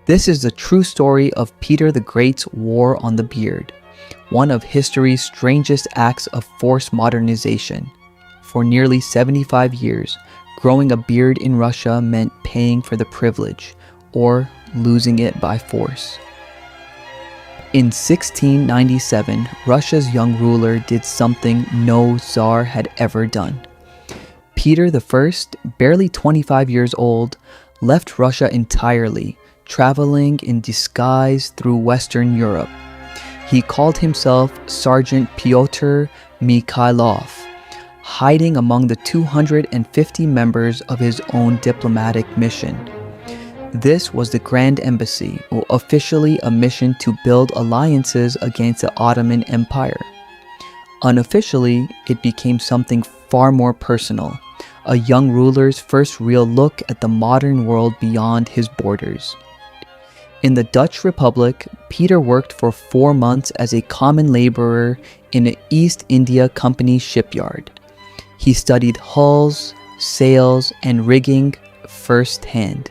This is the true story of Peter the Great's war on the beard, one of history's strangest acts of forced modernization. For nearly 75 years, growing a beard in Russia meant paying for the privilege, or losing it by force. In 1697, Russia's young ruler did something no Tsar had ever done. Peter I, barely 25 years old, left Russia entirely, traveling in disguise through Western Europe. He called himself Sergeant Pyotr Mikhailov, hiding among the 250 members of his own diplomatic mission. This was the Grand Embassy, or officially a mission to build alliances against the Ottoman Empire. Unofficially, it became something far more personal, a young ruler's first real look at the modern world beyond his borders. In the Dutch Republic, Peter worked for 4 months as a common laborer in an East India Company shipyard. He studied hulls, sails, and rigging firsthand,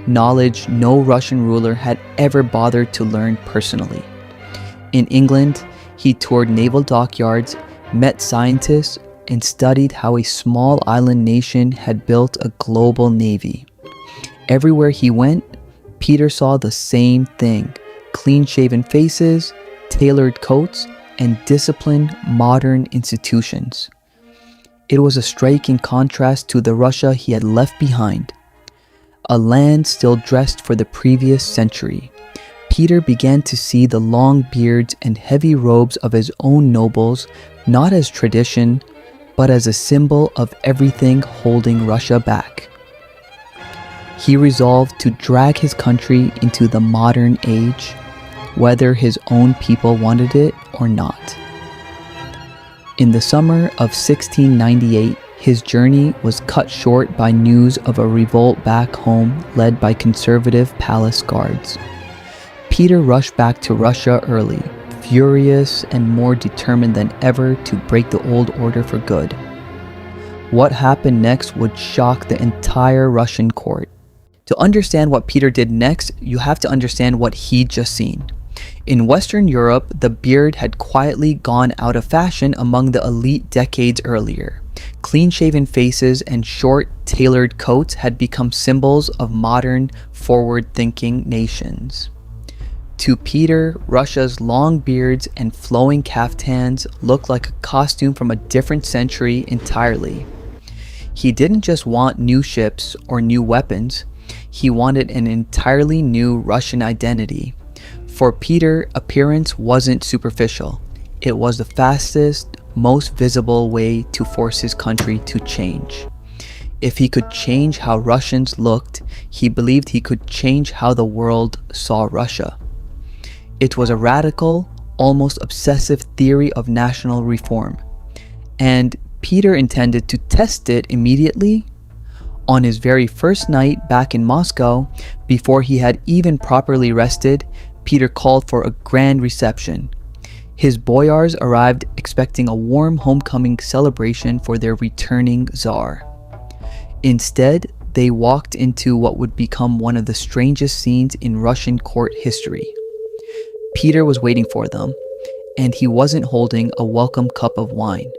knowledge no Russian ruler had ever bothered to learn personally. In England, he toured naval dockyards, met scientists, and studied how a small island nation had built a global navy. Everywhere he went, Peter saw the same thing: clean-shaven faces, tailored coats, and disciplined modern institutions. It was a striking contrast to the Russia he had left behind, a land still dressed for the previous century. Peter began to see the long beards and heavy robes of his own nobles not as tradition, but as a symbol of everything holding Russia back. He resolved to drag his country into the modern age, whether his own people wanted it or not. In the summer of 1698, his journey was cut short by news of a revolt back home led by conservative palace guards. Peter rushed back to Russia early, furious and more determined than ever to break the old order for good. What happened next would shock the entire Russian court. To understand what Peter did next, you have to understand what he'd just seen. In Western Europe, the beard had quietly gone out of fashion among the elite decades earlier. Clean-shaven faces and short, tailored coats had become symbols of modern, forward-thinking nations. To Peter, Russia's long beards and flowing caftans looked like a costume from a different century entirely. He didn't just want new ships or new weapons. He wanted an entirely new Russian identity. For Peter, appearance wasn't superficial. It was the fastest, most visible way to force his country to change. If he could change how Russians looked, he believed he could change how the world saw Russia. It was a radical, almost obsessive theory of national reform. And Peter intended to test it immediately. On his very first night back in Moscow, before he had even properly rested, Peter called for a grand reception. His boyars arrived expecting a warm homecoming celebration for their returning Tsar. Instead, they walked into what would become one of the strangest scenes in Russian court history. Peter was waiting for them, and he wasn't holding a welcome cup of wine.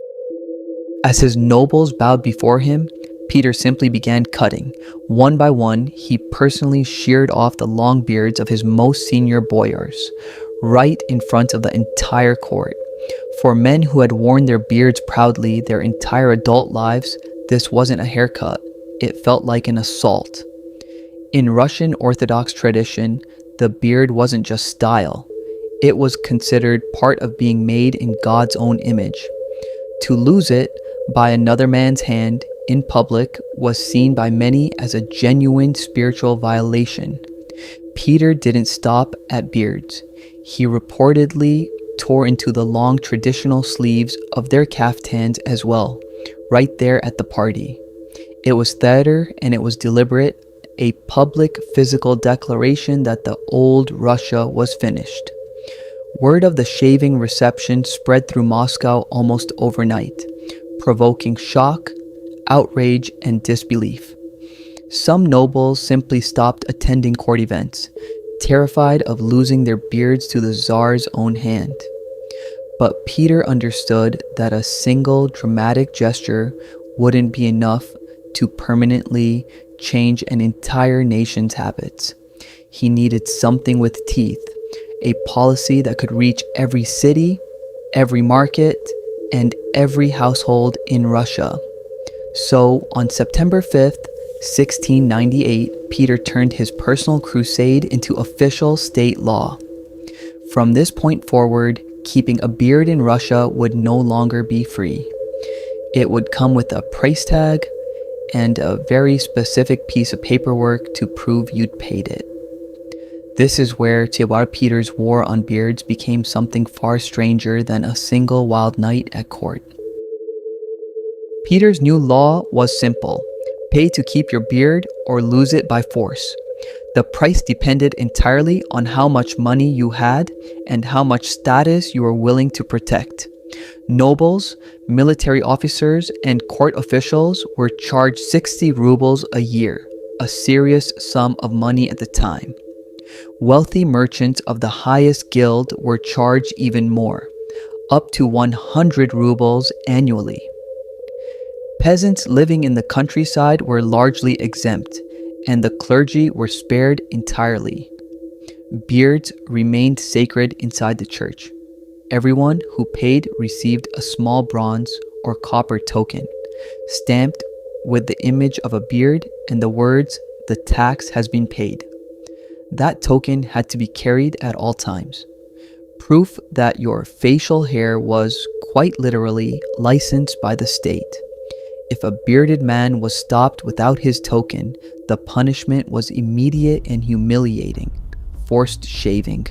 As his nobles bowed before him, Peter simply began cutting. One by one, he personally sheared off the long beards of his most senior boyars, right in front of the entire court. For men who had worn their beards proudly their entire adult lives, this wasn't a haircut. It felt like an assault. In Russian Orthodox tradition, the beard wasn't just style. It was considered part of being made in God's own image. To lose it by another man's hand in public was seen by many as a genuine spiritual violation. Peter didn't stop at beards. He reportedly tore into the long traditional sleeves of their caftans as well, right there at the party. It was theater and it was deliberate, a public physical declaration that the old Russia was finished. Word of the shaving reception spread through Moscow almost overnight, provoking shock, outrage, and disbelief. Some nobles simply stopped attending court events. terrified of losing their beards to the Tsar's own hand. But Peter understood that a single dramatic gesture wouldn't be enough to permanently change an entire nation's habits. He needed something with teeth, a policy that could reach every city, every market, and every household in Russia. So, on September 5th, 1698, Peter turned his personal crusade into official state law. From this point forward, keeping a beard in Russia would no longer be free. It would come with a price tag and a very specific piece of paperwork to prove you'd paid it. This is where Tsar Peter's war on beards became something far stranger than a single wild night at court. Peter's new law was simple: pay to keep your beard or lose it by force. The price depended entirely on how much money you had and how much status you were willing to protect. Nobles, military officers, and court officials were charged 60 rubles a year, a serious sum of money at the time. Wealthy merchants of the highest guild were charged even more, up to 100 rubles annually. Peasants living in the countryside were largely exempt, and the clergy were spared entirely. Beards remained sacred inside the church. Everyone who paid received a small bronze or copper token, stamped with the image of a beard and the words, "The tax has been paid." That token had to be carried at all times. Proof that your facial hair was, quite literally, licensed by the state. If a bearded man was stopped without his token, the punishment was immediate and humiliating: forced shaving.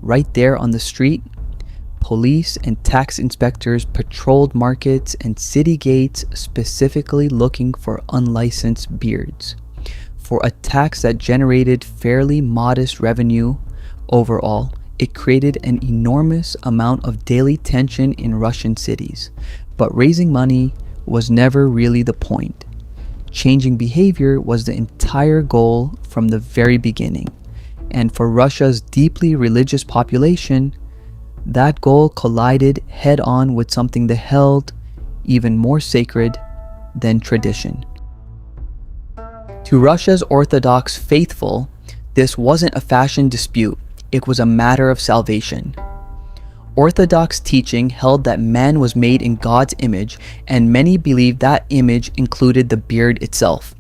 Right there on the street, police and tax inspectors patrolled markets and city gates specifically looking for unlicensed beards. For a tax that generated fairly modest revenue overall, it created an enormous amount of daily tension in Russian cities. But raising money was never really the point. Changing behavior was the entire goal from the very beginning. And for Russia's deeply religious population, that goal collided head-on with something they held even more sacred than tradition. To Russia's Orthodox faithful, this wasn't a fashion dispute, it was a matter of salvation. Orthodox teaching held that man was made in God's image, and many believed that image included the beard itself.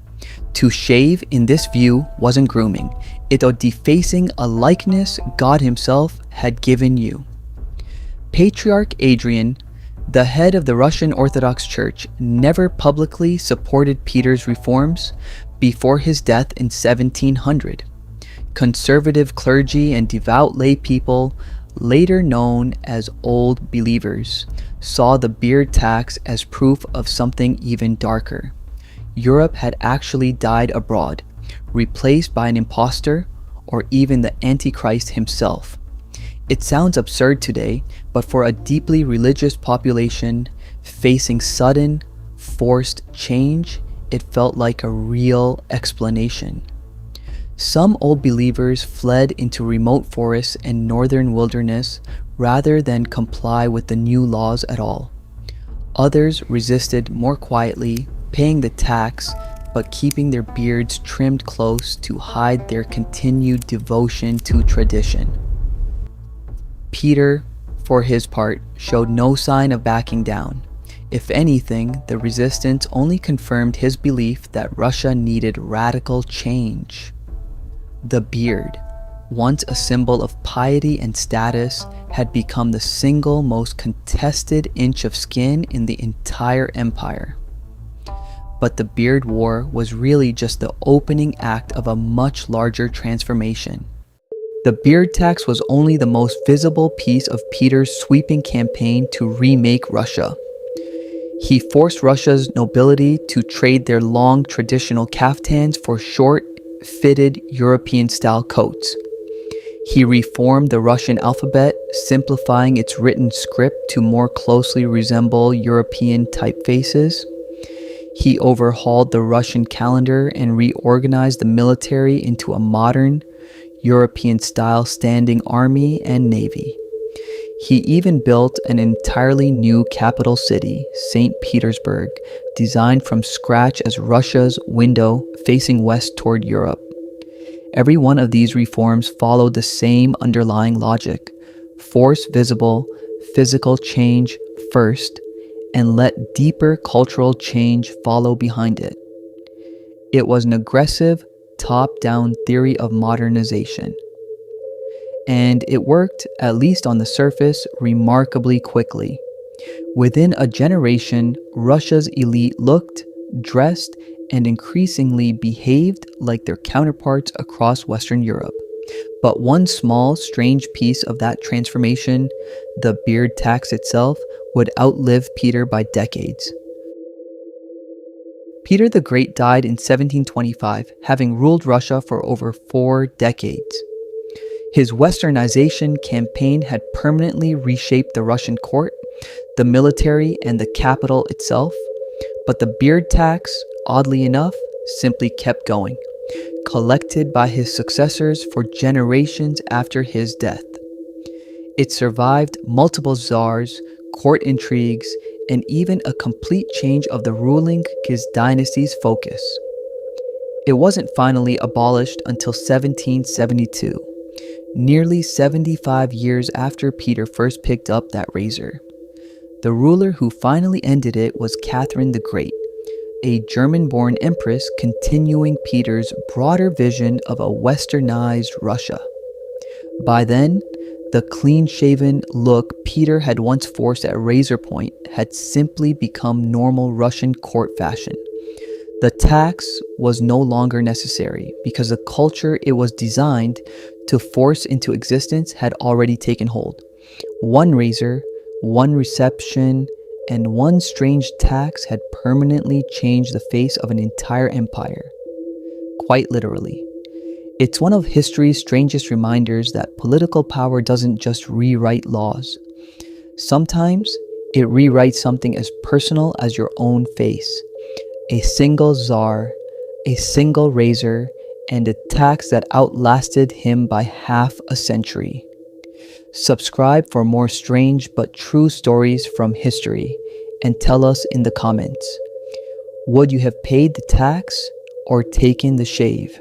To shave, in this view, wasn't grooming. It was defacing a likeness God himself had given you. Patriarch Adrian, the head of the Russian Orthodox Church, never publicly supported Peter's reforms before his death in 1700. Conservative clergy and devout lay people, later known as Old Believers, saw the beard tax as proof of something even darker. Europe had actually died abroad, replaced by an impostor or even the Antichrist himself. It sounds absurd today, but for a deeply religious population facing sudden, forced change, it felt like a real explanation. Some Old Believers fled into remote forests and northern wilderness rather than comply with the new laws at all. Others resisted more quietly, paying the tax but keeping their beards trimmed close to hide their continued devotion to tradition. Peter, for his part, showed no sign of backing down. If anything, the resistance only confirmed his belief that Russia needed radical change. The beard, once a symbol of piety and status, had become the single most contested inch of skin in the entire empire. But the beard war was really just the opening act of a much larger transformation. The beard tax was only the most visible piece of Peter's sweeping campaign to remake Russia. He forced Russia's nobility to trade their long traditional kaftans for short, fitted European-style coats. He reformed the Russian alphabet, simplifying its written script to more closely resemble European typefaces. He overhauled the Russian calendar and reorganized the military into a modern, European-style standing army and navy. He even built an entirely new capital city, St. Petersburg, designed from scratch as Russia's window facing west toward Europe. Every one of these reforms followed the same underlying logic: force visible, physical change first, and let deeper cultural change follow behind it. It was an aggressive, top-down theory of modernization. And it worked, at least on the surface, remarkably quickly. Within a generation, Russia's elite looked, dressed, and increasingly behaved like their counterparts across Western Europe. But one small, strange piece of that transformation, the beard tax itself, would outlive Peter by decades. Peter the Great died in 1725, having ruled Russia for over 4 decades. His westernization campaign had permanently reshaped the Russian court, the military, and the capital itself, but the beard tax, oddly enough, simply kept going, collected by his successors for generations after his death. It survived multiple czars, court intrigues, and even a complete change of the ruling dynasty's focus. It wasn't finally abolished until 1772, nearly 75 years after Peter first picked up that razor. The ruler who finally ended it was Catherine the Great, a German-born empress continuing Peter's broader vision of a westernized Russia. By then, the clean-shaven look Peter had once forced at razor point had simply become normal Russian court fashion. The tax was no longer necessary because the culture it was designed to force into existence had already taken hold. One razor, one reception, and one strange tax had permanently changed the face of an entire empire. Quite literally. It's one of history's strangest reminders that political power doesn't just rewrite laws. Sometimes it rewrites something as personal as your own face. A single czar, a single razor, and a tax that outlasted him by half a century. Subscribe for more strange but true stories from history, and tell us in the comments, would you have paid the tax or taken the shave?